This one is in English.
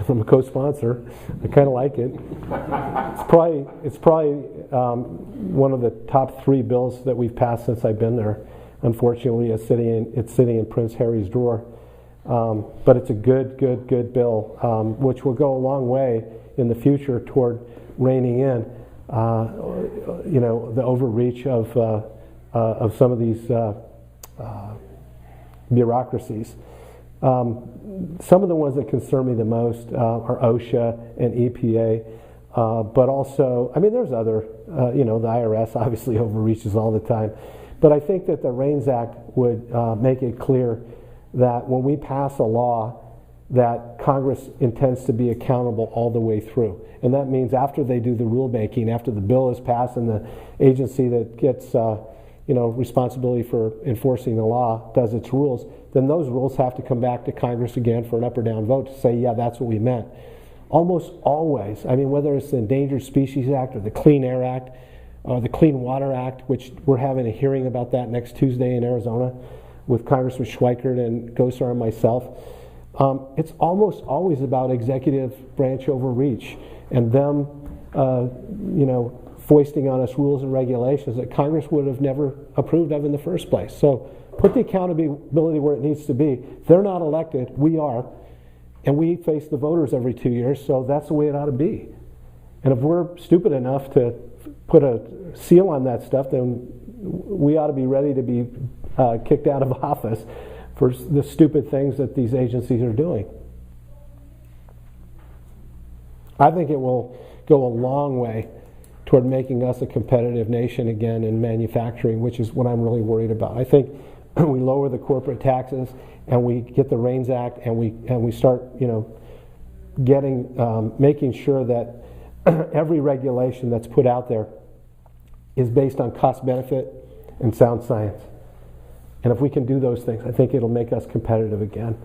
I'm a co-sponsor. I kind of like it. It's probably one of the top 3 bills that we've passed since I've been there. Unfortunately, it's sitting in Prince Harry's drawer. But it's a good bill, which will go a long way in the future toward reining in, the overreach of some of these bureaucracies. Some of the ones that concern me the most are OSHA and EPA, but also, I mean, there's other, the IRS obviously overreaches all the time. But I think that the REINS Act would make it clear that when we pass a law, that Congress intends to be accountable all the way through. And that means after they do the rulemaking, after the bill is passed and the agency that gets responsibility for enforcing the law does its rules, then those rules have to come back to Congress again for an up or down vote to say, yeah, that's what we meant. Almost always, I mean, whether it's the Endangered Species Act or the Clean Air Act or the Clean Water Act, which we're having a hearing about that next Tuesday in Arizona with Congressman Schweikert and Gosar and myself, it's almost always about executive branch overreach and them, foisting on us rules and regulations that Congress would have never approved of in the first place. So put the accountability where it needs to be. They're not elected, we are, and we face the voters every 2 years, so that's the way it ought to be. And if we're stupid enough to put a seal on that stuff, then we ought to be ready to be kicked out of office for the stupid things that these agencies are doing. I think it will go a long way toward making us a competitive nation again in manufacturing, which is what I'm really worried about. I think we lower the corporate taxes and we get the REINS Act and we start, making sure that every regulation that's put out there is based on cost benefit and sound science. And if we can do those things, I think it'll make us competitive again.